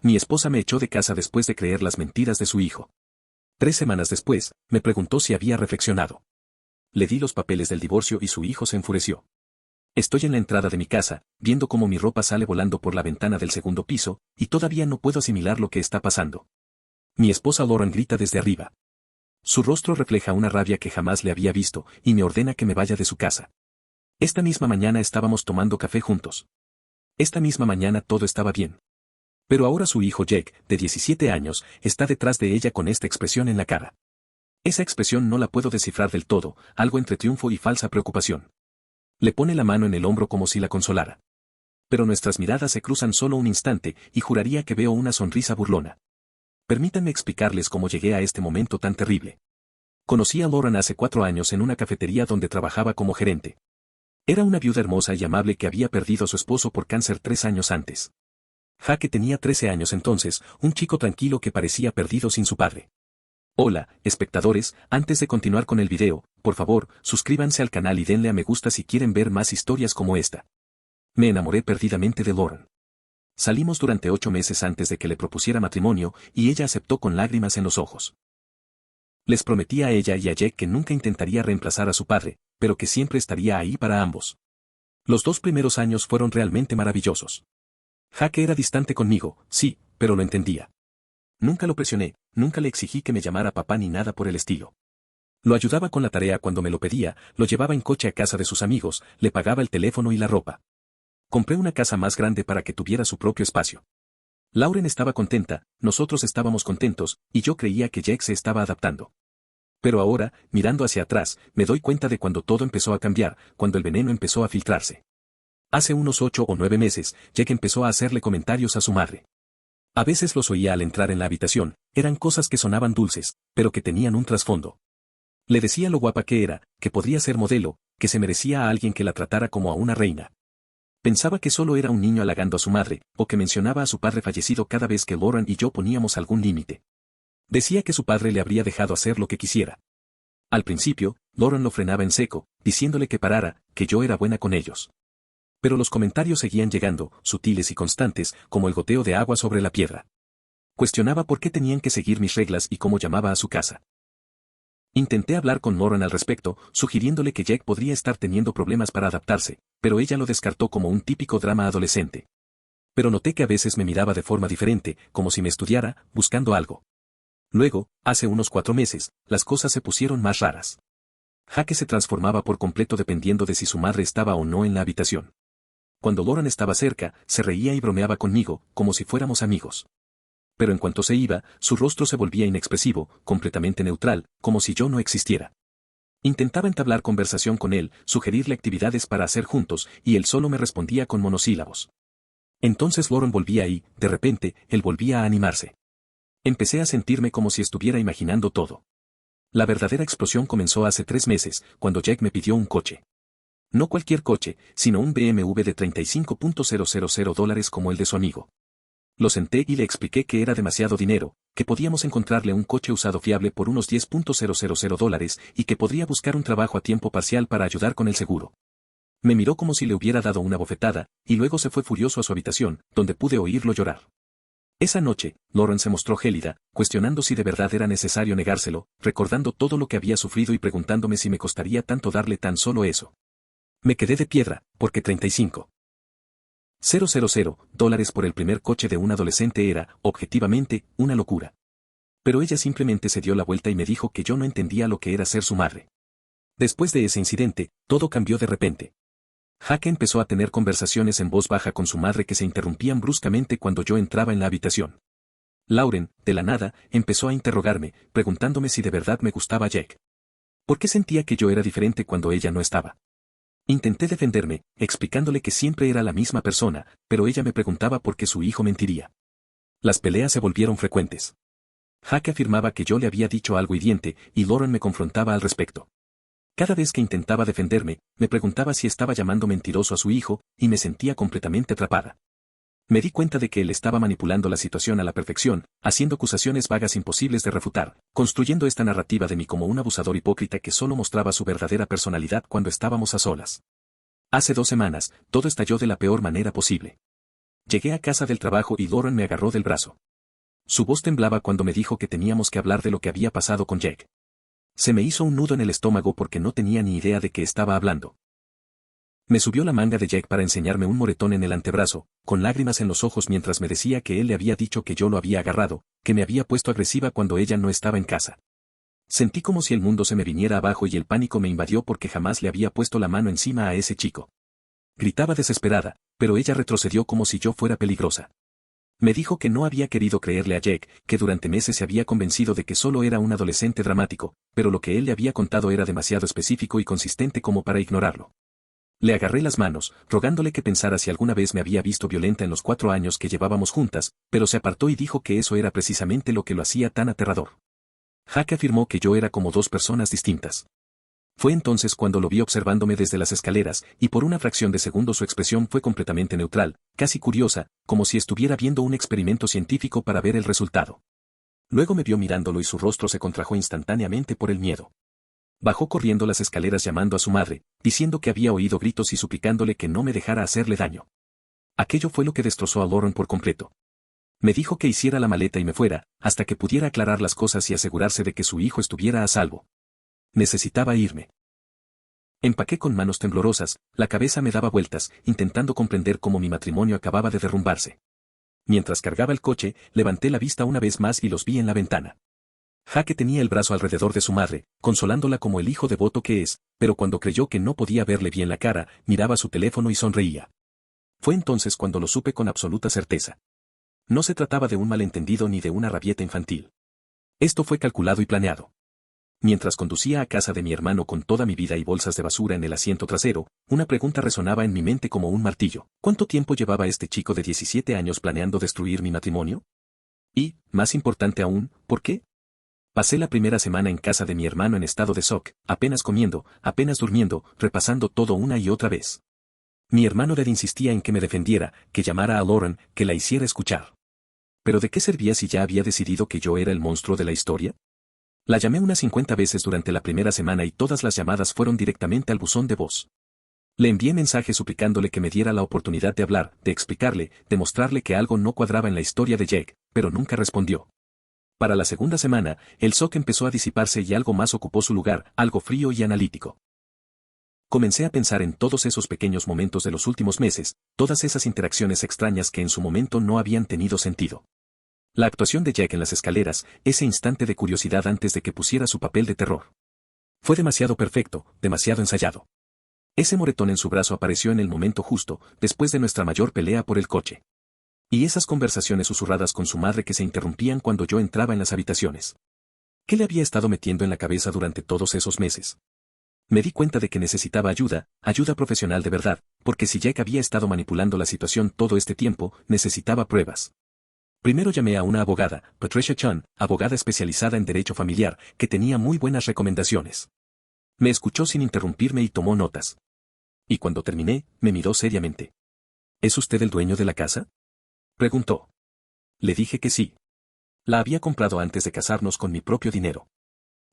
Mi esposa me echó de casa después de creer las mentiras de su hijo. 3 semanas después, me preguntó si había reflexionado. Le di los papeles del divorcio y su hijo se enfureció. Estoy en la entrada de mi casa, viendo cómo mi ropa sale volando por la ventana del segundo piso, y todavía no puedo asimilar lo que está pasando. Mi esposa Lauren grita desde arriba. Su rostro refleja una rabia que jamás le había visto, y me ordena que me vaya de su casa. Esta misma mañana estábamos tomando café juntos. Esta misma mañana todo estaba bien. Pero ahora su hijo Jake, de 17 años, está detrás de ella con esta expresión en la cara. Esa expresión no la puedo descifrar del todo, algo entre triunfo y falsa preocupación. Le pone la mano en el hombro como si la consolara. Pero nuestras miradas se cruzan solo un instante y juraría que veo una sonrisa burlona. Permítanme explicarles cómo llegué a este momento tan terrible. Conocí a Lauren hace 4 años en una cafetería donde trabajaba como gerente. Era una viuda hermosa y amable que había perdido a su esposo por cáncer 3 años antes. Jake tenía 13 años entonces, un chico tranquilo que parecía perdido sin su padre. Hola, espectadores, antes de continuar con el video, por favor, suscríbanse al canal y denle a me gusta si quieren ver más historias como esta. Me enamoré perdidamente de Lauren. Salimos durante 8 meses antes de que le propusiera matrimonio, y ella aceptó con lágrimas en los ojos. Les prometí a ella y a Jake que nunca intentaría reemplazar a su padre, pero que siempre estaría ahí para ambos. Los 2 primeros años fueron realmente maravillosos. Jake era distante conmigo, sí, pero lo entendía. Nunca lo presioné, nunca le exigí que me llamara papá ni nada por el estilo. Lo ayudaba con la tarea cuando me lo pedía, lo llevaba en coche a casa de sus amigos, le pagaba el teléfono y la ropa. Compré una casa más grande para que tuviera su propio espacio. Lauren estaba contenta, nosotros estábamos contentos, y yo creía que Jake se estaba adaptando. Pero ahora, mirando hacia atrás, me doy cuenta de cuando todo empezó a cambiar, cuando el veneno empezó a filtrarse. Hace unos 8 o 9 meses, Jake empezó a hacerle comentarios a su madre. A veces los oía al entrar en la habitación, eran cosas que sonaban dulces, pero que tenían un trasfondo. Le decía lo guapa que era, que podría ser modelo, que se merecía a alguien que la tratara como a una reina. Pensaba que solo era un niño halagando a su madre, o que mencionaba a su padre fallecido cada vez que Lauren y yo poníamos algún límite. Decía que su padre le habría dejado hacer lo que quisiera. Al principio, Lauren lo frenaba en seco, diciéndole que parara, que yo era buena con ellos. Pero los comentarios seguían llegando, sutiles y constantes, como el goteo de agua sobre la piedra. Cuestionaba por qué tenían que seguir mis reglas y cómo llamaba a su casa. Intenté hablar con Lauren al respecto, sugiriéndole que Jake podría estar teniendo problemas para adaptarse, pero ella lo descartó como un típico drama adolescente. Pero noté que a veces me miraba de forma diferente, como si me estudiara, buscando algo. Luego, hace unos 4 meses, las cosas se pusieron más raras. Jake se transformaba por completo dependiendo de si su madre estaba o no en la habitación. Cuando Lauren estaba cerca, se reía y bromeaba conmigo, como si fuéramos amigos. Pero en cuanto se iba, su rostro se volvía inexpresivo, completamente neutral, como si yo no existiera. Intentaba entablar conversación con él, sugerirle actividades para hacer juntos, y él solo me respondía con monosílabos. Entonces Lauren volvía y, de repente, él volvía a animarse. Empecé a sentirme como si estuviera imaginando todo. La verdadera explosión comenzó hace 3 meses, cuando Jake me pidió un coche. No cualquier coche, sino un BMW de $35,000 como el de su amigo. Lo senté y le expliqué que era demasiado dinero, que podíamos encontrarle un coche usado fiable por unos $10,000 y que podría buscar un trabajo a tiempo parcial para ayudar con el seguro. Me miró como si le hubiera dado una bofetada, y luego se fue furioso a su habitación, donde pude oírlo llorar. Esa noche, Lauren se mostró gélida, cuestionando si de verdad era necesario negárselo, recordando todo lo que había sufrido y preguntándome si me costaría tanto darle tan solo eso. Me quedé de piedra, porque $35,000 por el primer coche de un adolescente era, objetivamente, una locura. Pero ella simplemente se dio la vuelta y me dijo que yo no entendía lo que era ser su madre. Después de ese incidente, todo cambió de repente. Jake empezó a tener conversaciones en voz baja con su madre que se interrumpían bruscamente cuando yo entraba en la habitación. Lauren, de la nada, empezó a interrogarme, preguntándome si de verdad me gustaba Jake. ¿Por qué sentía que yo era diferente cuando ella no estaba? Intenté defenderme, explicándole que siempre era la misma persona, pero ella me preguntaba por qué su hijo mentiría. Las peleas se volvieron frecuentes. Jake afirmaba que yo le había dicho algo hiriente, y Lauren me confrontaba al respecto. Cada vez que intentaba defenderme, me preguntaba si estaba llamando mentiroso a su hijo, y me sentía completamente atrapada. Me di cuenta de que él estaba manipulando la situación a la perfección, haciendo acusaciones vagas imposibles de refutar, construyendo esta narrativa de mí como un abusador hipócrita que solo mostraba su verdadera personalidad cuando estábamos a solas. Hace 2 semanas, todo estalló de la peor manera posible. Llegué a casa del trabajo y Lauren me agarró del brazo. Su voz temblaba cuando me dijo que teníamos que hablar de lo que había pasado con Jake. Se me hizo un nudo en el estómago porque no tenía ni idea de qué estaba hablando. Me subió la manga de Jake para enseñarme un moretón en el antebrazo, con lágrimas en los ojos mientras me decía que él le había dicho que yo lo había agarrado, que me había puesto agresiva cuando ella no estaba en casa. Sentí como si el mundo se me viniera abajo y el pánico me invadió porque jamás le había puesto la mano encima a ese chico. Gritaba desesperada, pero ella retrocedió como si yo fuera peligrosa. Me dijo que no había querido creerle a Jake, que durante meses se había convencido de que solo era un adolescente dramático, pero lo que él le había contado era demasiado específico y consistente como para ignorarlo. Le agarré las manos, rogándole que pensara si alguna vez me había visto violenta en los 4 años que llevábamos juntas, pero se apartó y dijo que eso era precisamente lo que lo hacía tan aterrador. Jake afirmó que yo era como 2 personas distintas. Fue entonces cuando lo vi observándome desde las escaleras, y por una fracción de segundo su expresión fue completamente neutral, casi curiosa, como si estuviera viendo un experimento científico para ver el resultado. Luego me vio mirándolo y su rostro se contrajo instantáneamente por el miedo. Bajó corriendo las escaleras llamando a su madre, diciendo que había oído gritos y suplicándole que no me dejara hacerle daño. Aquello fue lo que destrozó a Lauren por completo. Me dijo que hiciera la maleta y me fuera, hasta que pudiera aclarar las cosas y asegurarse de que su hijo estuviera a salvo. Necesitaba irme. Empaqué con manos temblorosas, la cabeza me daba vueltas, intentando comprender cómo mi matrimonio acababa de derrumbarse. Mientras cargaba el coche, levanté la vista una vez más y los vi en la ventana. Jake tenía el brazo alrededor de su madre, consolándola como el hijo devoto que es, pero cuando creyó que no podía verle bien la cara, miraba su teléfono y sonreía. Fue entonces cuando lo supe con absoluta certeza. No se trataba de un malentendido ni de una rabieta infantil. Esto fue calculado y planeado. Mientras conducía a casa de mi hermano con toda mi vida y bolsas de basura en el asiento trasero, una pregunta resonaba en mi mente como un martillo. ¿Cuánto tiempo llevaba este chico de 17 años planeando destruir mi matrimonio? Y, más importante aún, ¿por qué? Pasé la primera semana en casa de mi hermano en estado de shock, apenas comiendo, apenas durmiendo, repasando todo una y otra vez. Mi hermano Dad insistía en que me defendiera, que llamara a Lauren, que la hiciera escuchar. ¿Pero de qué servía si ya había decidido que yo era el monstruo de la historia? La llamé unas 50 veces durante la primera semana y todas las llamadas fueron directamente al buzón de voz. Le envié mensajes suplicándole que me diera la oportunidad de hablar, de explicarle, de mostrarle que algo no cuadraba en la historia de Jake, pero nunca respondió. Para la segunda semana, el shock empezó a disiparse y algo más ocupó su lugar, algo frío y analítico. Comencé a pensar en todos esos pequeños momentos de los últimos meses, todas esas interacciones extrañas que en su momento no habían tenido sentido. La actuación de Jake en las escaleras, ese instante de curiosidad antes de que pusiera su papel de terror. Fue demasiado perfecto, demasiado ensayado. Ese moretón en su brazo apareció en el momento justo, después de nuestra mayor pelea por el coche. Y esas conversaciones susurradas con su madre que se interrumpían cuando yo entraba en las habitaciones. ¿Qué le había estado metiendo en la cabeza durante todos esos meses? Me di cuenta de que necesitaba ayuda, ayuda profesional de verdad, porque si Jake había estado manipulando la situación todo este tiempo, necesitaba pruebas. Primero llamé a una abogada, Patricia Chun, abogada especializada en derecho familiar, que tenía muy buenas recomendaciones. Me escuchó sin interrumpirme y tomó notas. Y cuando terminé, me miró seriamente. ¿Es usted el dueño de la casa?, preguntó. Le dije que sí. La había comprado antes de casarnos con mi propio dinero.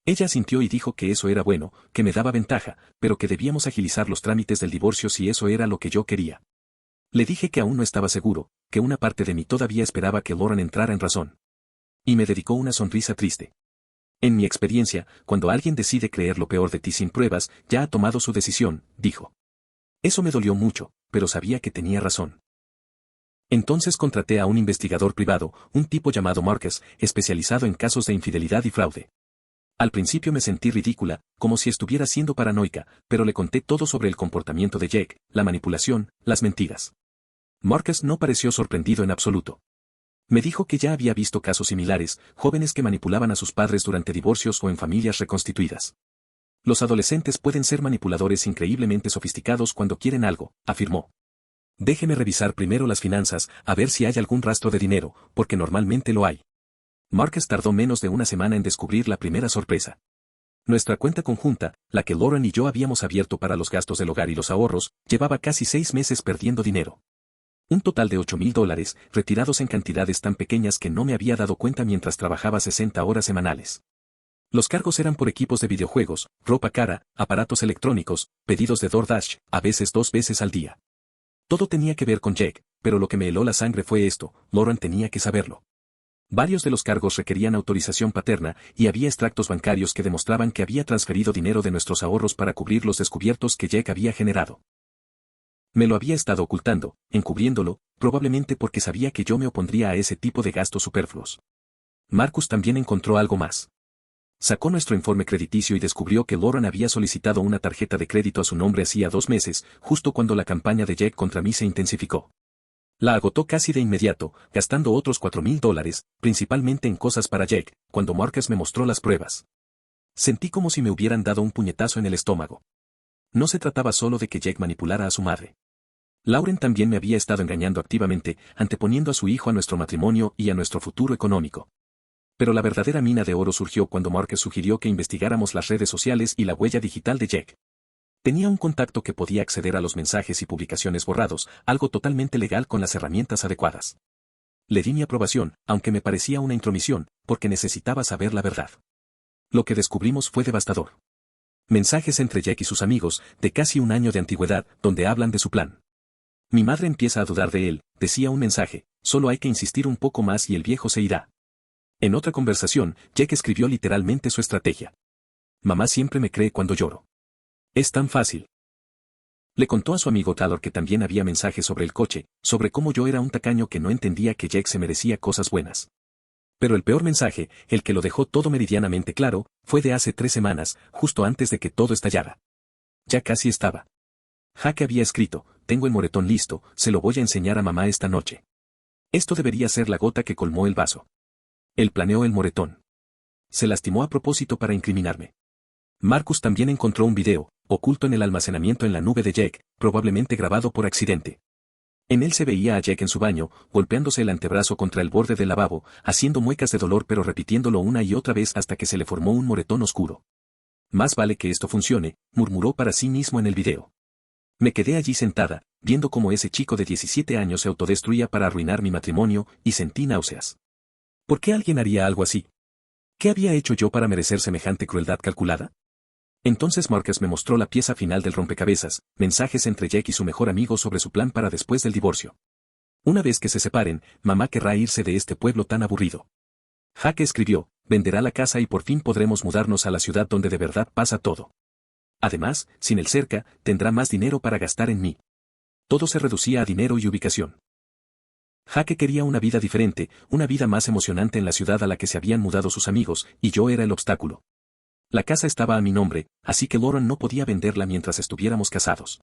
Ella asintió y dijo que eso era bueno, que me daba ventaja, pero que debíamos agilizar los trámites del divorcio si eso era lo que yo quería. Le dije que aún no estaba seguro, que una parte de mí todavía esperaba que Lauren entrara en razón. Y me dedicó una sonrisa triste. En mi experiencia, cuando alguien decide creer lo peor de ti sin pruebas, ya ha tomado su decisión, dijo. Eso me dolió mucho, pero sabía que tenía razón. Entonces contraté a un investigador privado, un tipo llamado Marcus, especializado en casos de infidelidad y fraude. Al principio me sentí ridícula, como si estuviera siendo paranoica, pero le conté todo sobre el comportamiento de Jake, la manipulación, las mentiras. Marcus no pareció sorprendido en absoluto. Me dijo que ya había visto casos similares, jóvenes que manipulaban a sus padres durante divorcios o en familias reconstituidas. Los adolescentes pueden ser manipuladores increíblemente sofisticados cuando quieren algo, afirmó. Déjeme revisar primero las finanzas, a ver si hay algún rastro de dinero, porque normalmente lo hay. Marcus tardó menos de una semana en descubrir la primera sorpresa. Nuestra cuenta conjunta, la que Lauren y yo habíamos abierto para los gastos del hogar y los ahorros, llevaba casi 6 meses perdiendo dinero. Un total de $8,000, retirados en cantidades tan pequeñas que no me había dado cuenta mientras trabajaba 60 horas semanales. Los cargos eran por equipos de videojuegos, ropa cara, aparatos electrónicos, pedidos de DoorDash, a veces 2 veces al día. Todo tenía que ver con Jake, pero lo que me heló la sangre fue esto: Lauren tenía que saberlo. Varios de los cargos requerían autorización paterna, y había extractos bancarios que demostraban que había transferido dinero de nuestros ahorros para cubrir los descubiertos que Jack había generado. Me lo había estado ocultando, encubriéndolo, probablemente porque sabía que yo me opondría a ese tipo de gastos superfluos. Marcus también encontró algo más. Sacó nuestro informe crediticio y descubrió que Lauren había solicitado una tarjeta de crédito a su nombre hacía 2 meses, justo cuando la campaña de Jack contra mí se intensificó. La agotó casi de inmediato, gastando otros $4,000, principalmente en cosas para Jack, cuando Marcus me mostró las pruebas. Sentí como si me hubieran dado un puñetazo en el estómago. No se trataba solo de que Jack manipulara a su madre. Lauren también me había estado engañando activamente, anteponiendo a su hijo a nuestro matrimonio y a nuestro futuro económico. Pero la verdadera mina de oro surgió cuando Marcus sugirió que investigáramos las redes sociales y la huella digital de Jack. Tenía un contacto que podía acceder a los mensajes y publicaciones borrados, algo totalmente legal con las herramientas adecuadas. Le di mi aprobación, aunque me parecía una intromisión, porque necesitaba saber la verdad. Lo que descubrimos fue devastador. Mensajes entre Jack y sus amigos, de casi un año de antigüedad, donde hablan de su plan. Mi madre empieza a dudar de él, decía un mensaje: solo hay que insistir un poco más y el viejo se irá. En otra conversación, Jack escribió literalmente su estrategia. Mamá siempre me cree cuando lloro. Es tan fácil. Le contó a su amigo Taylor que también había mensajes sobre el coche, sobre cómo yo era un tacaño que no entendía que Jack se merecía cosas buenas. Pero el peor mensaje, el que lo dejó todo meridianamente claro, fue de hace 3 semanas, justo antes de que todo estallara. Ya casi estaba. Jack había escrito: tengo el moretón listo, se lo voy a enseñar a mamá esta noche. Esto debería ser la gota que colmó el vaso. Él planeó el moretón. Se lastimó a propósito para incriminarme. Marcus también encontró un video, oculto en el almacenamiento en la nube de Jack, probablemente grabado por accidente. En él se veía a Jack en su baño, golpeándose el antebrazo contra el borde del lavabo, haciendo muecas de dolor pero repitiéndolo una y otra vez hasta que se le formó un moretón oscuro. Más vale que esto funcione, murmuró para sí mismo en el video. Me quedé allí sentada, viendo cómo ese chico de 17 años se autodestruía para arruinar mi matrimonio, y sentí náuseas. ¿Por qué alguien haría algo así? ¿Qué había hecho yo para merecer semejante crueldad calculada? Entonces Marcus me mostró la pieza final del rompecabezas: mensajes entre Jack y su mejor amigo sobre su plan para después del divorcio. Una vez que se separen, mamá querrá irse de este pueblo tan aburrido. Jack escribió: venderá la casa y por fin podremos mudarnos a la ciudad donde de verdad pasa todo. Además, sin él cerca, tendrá más dinero para gastar en mí. Todo se reducía a dinero y ubicación. Jack quería una vida diferente, una vida más emocionante en la ciudad a la que se habían mudado sus amigos, y yo era el obstáculo. La casa estaba a mi nombre, así que Lauren no podía venderla mientras estuviéramos casados.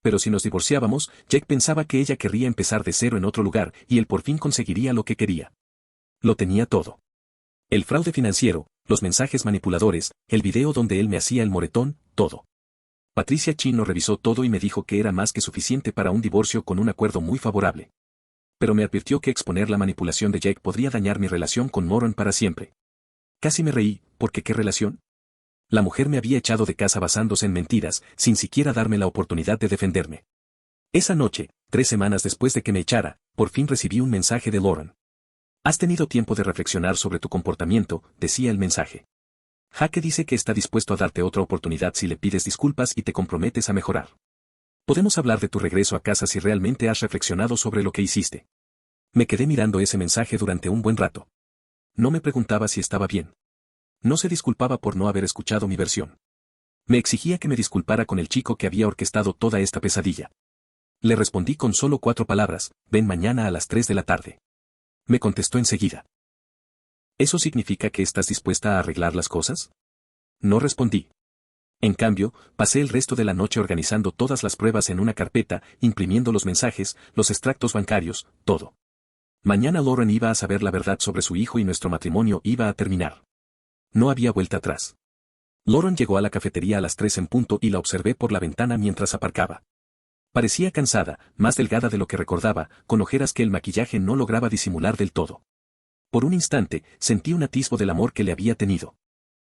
Pero si nos divorciábamos, Jack pensaba que ella querría empezar de cero en otro lugar, y él por fin conseguiría lo que quería. Lo tenía todo. El fraude financiero, los mensajes manipuladores, el video donde él me hacía el moretón, todo. Patricia Chino revisó todo y me dijo que era más que suficiente para un divorcio con un acuerdo muy favorable. Pero me advirtió que exponer la manipulación de Jack podría dañar mi relación con Lauren para siempre. Casi me reí, porque ¿qué relación? La mujer me había echado de casa basándose en mentiras, sin siquiera darme la oportunidad de defenderme. Esa noche, 3 semanas después de que me echara, por fin recibí un mensaje de Lauren. Has tenido tiempo de reflexionar sobre tu comportamiento, decía el mensaje. Jack dice que está dispuesto a darte otra oportunidad si le pides disculpas y te comprometes a mejorar. Podemos hablar de tu regreso a casa si realmente has reflexionado sobre lo que hiciste. Me quedé mirando ese mensaje durante un buen rato. No me preguntaba si estaba bien. No se disculpaba por no haber escuchado mi versión. Me exigía que me disculpara con el chico que había orquestado toda esta pesadilla. Le respondí con solo 4 palabras: ven mañana a las 3 de la tarde. Me contestó enseguida. ¿Eso significa que estás dispuesta a arreglar las cosas? No respondí. En cambio, pasé el resto de la noche organizando todas las pruebas en una carpeta, imprimiendo los mensajes, los extractos bancarios, todo. Mañana Lauren iba a saber la verdad sobre su hijo y nuestro matrimonio iba a terminar. No había vuelta atrás. Lauren llegó a la cafetería a las 3 en punto y la observé por la ventana mientras aparcaba. Parecía cansada, más delgada de lo que recordaba, con ojeras que el maquillaje no lograba disimular del todo. Por un instante, sentí un atisbo del amor que le había tenido.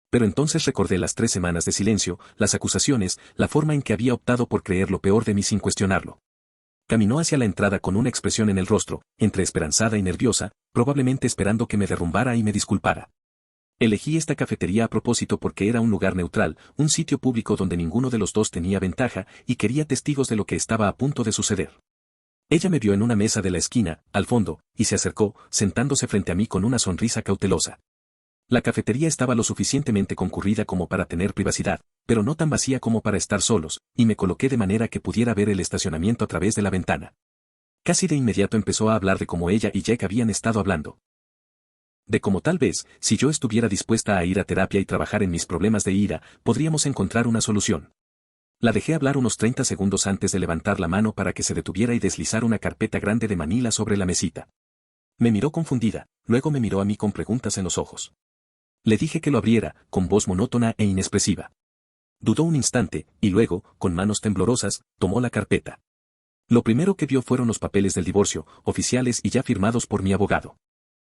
Pero entonces recordé las 3 semanas de silencio, las acusaciones, la forma en que había optado por creer lo peor de mí sin cuestionarlo. Caminó hacia la entrada con una expresión en el rostro, entre esperanzada y nerviosa, probablemente esperando que me derrumbara y me disculpara. Elegí esta cafetería a propósito porque era un lugar neutral, un sitio público donde ninguno de los dos tenía ventaja, y quería testigos de lo que estaba a punto de suceder. Ella me vio en una mesa de la esquina, al fondo, y se acercó, sentándose frente a mí con una sonrisa cautelosa. La cafetería estaba lo suficientemente concurrida como para tener privacidad, pero no tan vacía como para estar solos, y me coloqué de manera que pudiera ver el estacionamiento a través de la ventana. Casi de inmediato empezó a hablar de cómo ella y Jack habían estado hablando. De cómo tal vez, si yo estuviera dispuesta a ir a terapia y trabajar en mis problemas de ira, podríamos encontrar una solución. La dejé hablar unos 30 segundos antes de levantar la mano para que se detuviera y deslizar una carpeta grande de manila sobre la mesita. Me miró confundida, luego me miró a mí con preguntas en los ojos. Le dije que lo abriera, con voz monótona e inexpresiva. Dudó un instante, y luego, con manos temblorosas, tomó la carpeta. Lo primero que vio fueron los papeles del divorcio, oficiales y ya firmados por mi abogado.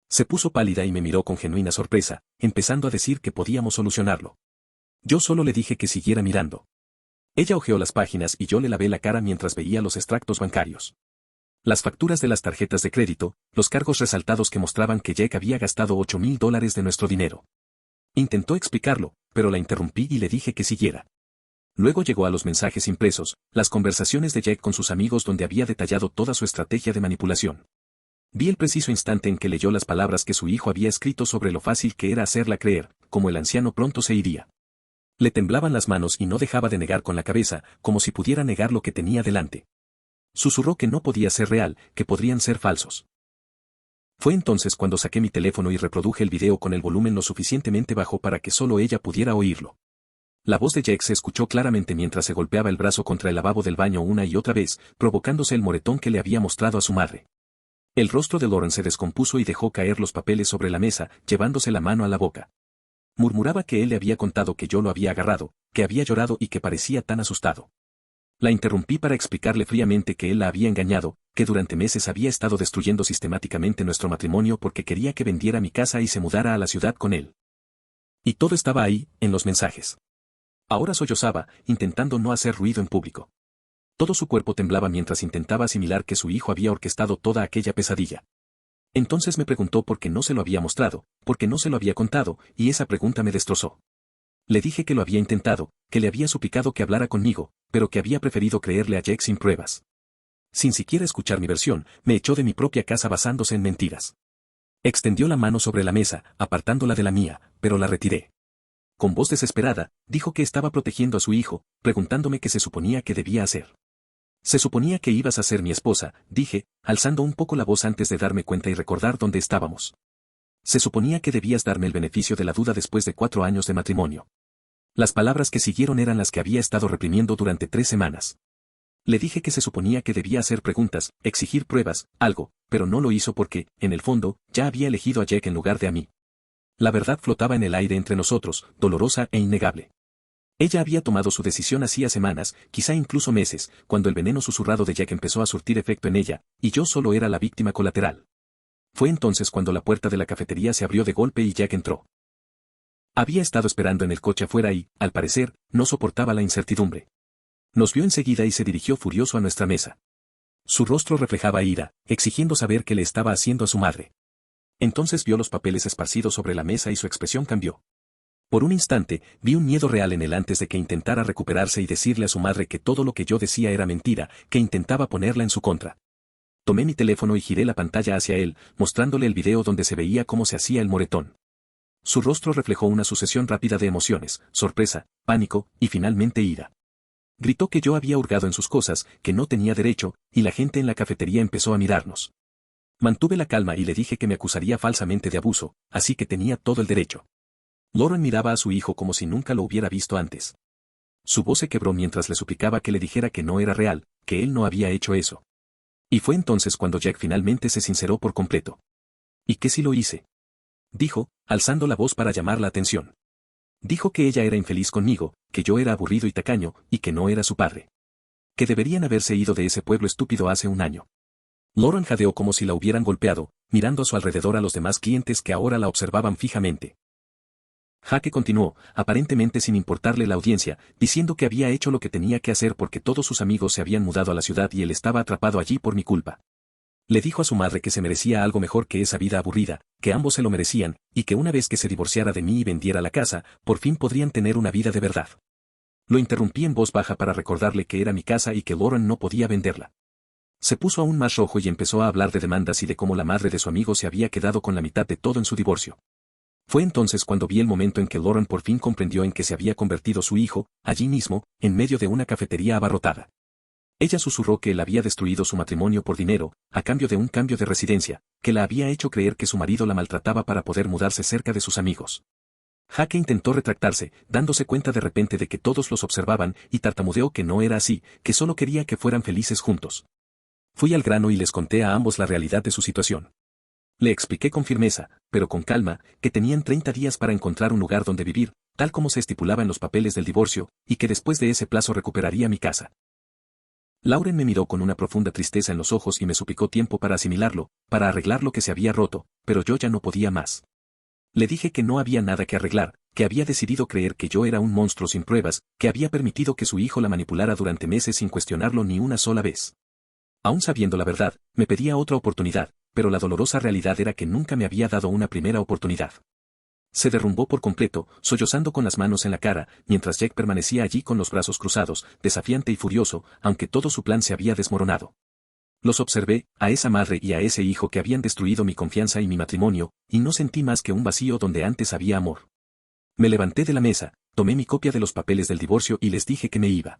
Se puso pálida y me miró con genuina sorpresa, empezando a decir que podíamos solucionarlo. Yo solo le dije que siguiera mirando. Ella hojeó las páginas y yo le lavé la cara mientras veía los extractos bancarios. Las facturas de las tarjetas de crédito, los cargos resaltados que mostraban que Jack había gastado $8,000 de nuestro dinero. Intentó explicarlo, pero la interrumpí y le dije que siguiera. Luego llegó a los mensajes impresos, las conversaciones de Jack con sus amigos donde había detallado toda su estrategia de manipulación. Vi el preciso instante en que leyó las palabras que su hijo había escrito sobre lo fácil que era hacerla creer, como el anciano pronto se iría. Le temblaban las manos y no dejaba de negar con la cabeza, como si pudiera negar lo que tenía delante. Susurró que no podía ser real, que podrían ser falsos. Fue entonces cuando saqué mi teléfono y reproduje el video con el volumen lo suficientemente bajo para que solo ella pudiera oírlo. La voz de Jack se escuchó claramente mientras se golpeaba el brazo contra el lavabo del baño una y otra vez, provocándose el moretón que le había mostrado a su madre. El rostro de Lauren se descompuso y dejó caer los papeles sobre la mesa, llevándose la mano a la boca. Murmuraba que él le había contado que yo lo había agarrado, que había llorado y que parecía tan asustado. La interrumpí para explicarle fríamente que él la había engañado, que durante meses había estado destruyendo sistemáticamente nuestro matrimonio porque quería que vendiera mi casa y se mudara a la ciudad con él. Y todo estaba ahí, en los mensajes. Ahora sollozaba, intentando no hacer ruido en público. Todo su cuerpo temblaba mientras intentaba asimilar que su hijo había orquestado toda aquella pesadilla. Entonces me preguntó por qué no se lo había mostrado, por qué no se lo había contado, y esa pregunta me destrozó. Le dije que lo había intentado, que le había suplicado que hablara conmigo, pero que había preferido creerle a Jack sin pruebas. Sin siquiera escuchar mi versión, me echó de mi propia casa basándose en mentiras. Extendió la mano sobre la mesa, apartándola de la mía, pero la retiré. Con voz desesperada, dijo que estaba protegiendo a su hijo, preguntándome qué se suponía que debía hacer. Se suponía que ibas a ser mi esposa, dije, alzando un poco la voz antes de darme cuenta y recordar dónde estábamos. Se suponía que debías darme el beneficio de la duda después de 4 años de matrimonio. Las palabras que siguieron eran las que había estado reprimiendo durante 3 semanas. Le dije que se suponía que debía hacer preguntas, exigir pruebas, algo, pero no lo hizo porque, en el fondo, ya había elegido a Jack en lugar de a mí. La verdad flotaba en el aire entre nosotros, dolorosa e innegable. Ella había tomado su decisión hacía semanas, quizá incluso meses, cuando el veneno susurrado de Jack empezó a surtir efecto en ella, y yo solo era la víctima colateral. Fue entonces cuando la puerta de la cafetería se abrió de golpe y Jack entró. Había estado esperando en el coche afuera y, al parecer, no soportaba la incertidumbre. Nos vio enseguida y se dirigió furioso a nuestra mesa. Su rostro reflejaba ira, exigiendo saber qué le estaba haciendo a su madre. Entonces vio los papeles esparcidos sobre la mesa y su expresión cambió. Por un instante, vi un miedo real en él antes de que intentara recuperarse y decirle a su madre que todo lo que yo decía era mentira, que intentaba ponerla en su contra. Tomé mi teléfono y giré la pantalla hacia él, mostrándole el video donde se veía cómo se hacía el moretón. Su rostro reflejó una sucesión rápida de emociones, sorpresa, pánico, y finalmente ira. Gritó que yo había hurgado en sus cosas, que no tenía derecho, y la gente en la cafetería empezó a mirarnos. Mantuve la calma y le dije que me acusaría falsamente de abuso, así que tenía todo el derecho. Lauren miraba a su hijo como si nunca lo hubiera visto antes. Su voz se quebró mientras le suplicaba que le dijera que no era real, que él no había hecho eso. Y fue entonces cuando Jack finalmente se sinceró por completo. ¿Y qué si lo hice? Dijo, alzando la voz para llamar la atención. Dijo que ella era infeliz conmigo, que yo era aburrido y tacaño, y que no era su padre. Que deberían haberse ido de ese pueblo estúpido hace un año. Lauren jadeó como si la hubieran golpeado, mirando a su alrededor a los demás clientes que ahora la observaban fijamente. Jaque continuó, aparentemente sin importarle la audiencia, diciendo que había hecho lo que tenía que hacer porque todos sus amigos se habían mudado a la ciudad y él estaba atrapado allí por mi culpa. Le dijo a su madre que se merecía algo mejor que esa vida aburrida, que ambos se lo merecían, y que una vez que se divorciara de mí y vendiera la casa, por fin podrían tener una vida de verdad. Lo interrumpí en voz baja para recordarle que era mi casa y que Lauren no podía venderla. Se puso aún más rojo y empezó a hablar de demandas y de cómo la madre de su amigo se había quedado con la mitad de todo en su divorcio. Fue entonces cuando vi el momento en que Lauren por fin comprendió en que se había convertido su hijo, allí mismo, en medio de una cafetería abarrotada. Ella susurró que él había destruido su matrimonio por dinero, a cambio de un cambio de residencia, que la había hecho creer que su marido la maltrataba para poder mudarse cerca de sus amigos. Jake intentó retractarse, dándose cuenta de repente de que todos los observaban, y tartamudeó que no era así, que solo quería que fueran felices juntos. Fui al grano y les conté a ambos la realidad de su situación. Le expliqué con firmeza, pero con calma, que tenían 30 días para encontrar un lugar donde vivir, tal como se estipulaba en los papeles del divorcio, y que después de ese plazo recuperaría mi casa. Lauren me miró con una profunda tristeza en los ojos y me suplicó tiempo para asimilarlo, para arreglar lo que se había roto, pero yo ya no podía más. Le dije que no había nada que arreglar, que había decidido creer que yo era un monstruo sin pruebas, que había permitido que su hijo la manipulara durante meses sin cuestionarlo ni una sola vez. Aún sabiendo la verdad, me pedía otra oportunidad, pero la dolorosa realidad era que nunca me había dado una primera oportunidad. Se derrumbó por completo, sollozando con las manos en la cara, mientras Jack permanecía allí con los brazos cruzados, desafiante y furioso, aunque todo su plan se había desmoronado. Los observé, a esa madre y a ese hijo que habían destruido mi confianza y mi matrimonio, y no sentí más que un vacío donde antes había amor. Me levanté de la mesa, tomé mi copia de los papeles del divorcio y les dije que me iba.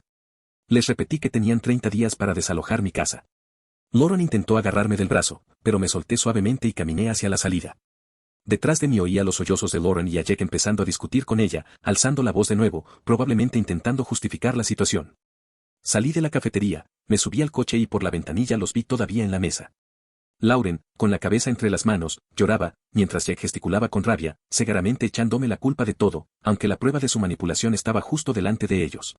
Les repetí que tenían 30 días para desalojar mi casa. Lauren intentó agarrarme del brazo, pero me solté suavemente y caminé hacia la salida. Detrás de mí oía los sollozos de Lauren y a Jack empezando a discutir con ella, alzando la voz de nuevo, probablemente intentando justificar la situación. Salí de la cafetería, me subí al coche y por la ventanilla los vi todavía en la mesa. Lauren, con la cabeza entre las manos, lloraba, mientras Jack gesticulaba con rabia, cegaramente echándome la culpa de todo, aunque la prueba de su manipulación estaba justo delante de ellos.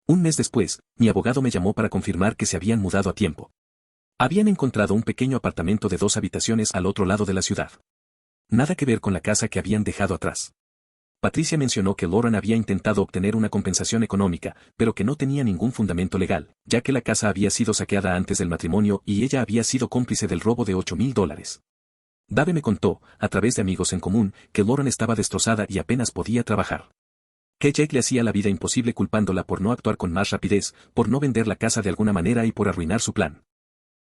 Un mes después, mi abogado me llamó para confirmar que se habían mudado a tiempo. Habían encontrado un pequeño apartamento de 2 habitaciones al otro lado de la ciudad. Nada que ver con la casa que habían dejado atrás. Patricia mencionó que Lauren había intentado obtener una compensación económica, pero que no tenía ningún fundamento legal, ya que la casa había sido saqueada antes del matrimonio y ella había sido cómplice del robo de $8,000. Dave me contó, a través de amigos en común, que Lauren estaba destrozada y apenas podía trabajar. Que Jack le hacía la vida imposible culpándola por no actuar con más rapidez, por no vender la casa de alguna manera y por arruinar su plan.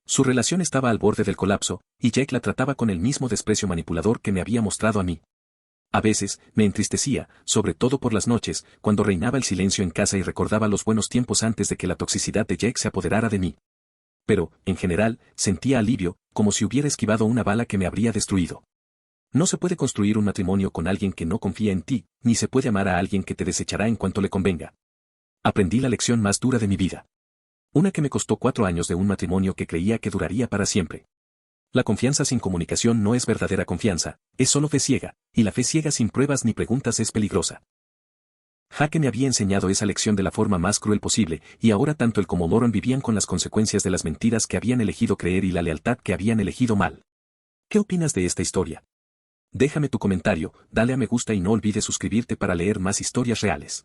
Su relación estaba al borde del colapso, y Jack la trataba con el mismo desprecio manipulador que me había mostrado a mí. A veces, me entristecía, sobre todo por las noches, cuando reinaba el silencio en casa y recordaba los buenos tiempos antes de que la toxicidad de Jack se apoderara de mí. Pero, en general, sentía alivio, como si hubiera esquivado una bala que me habría destruido. No se puede construir un matrimonio con alguien que no confía en ti, ni se puede amar a alguien que te desechará en cuanto le convenga. Aprendí la lección más dura de mi vida. Una que me costó 4 años de un matrimonio que creía que duraría para siempre. La confianza sin comunicación no es verdadera confianza, es solo fe ciega, y la fe ciega sin pruebas ni preguntas es peligrosa. Jake me había enseñado esa lección de la forma más cruel posible, y ahora tanto él como Lauren vivían con las consecuencias de las mentiras que habían elegido creer y la lealtad que habían elegido mal. ¿Qué opinas de esta historia? Déjame tu comentario, dale a me gusta y no olvides suscribirte para leer más historias reales.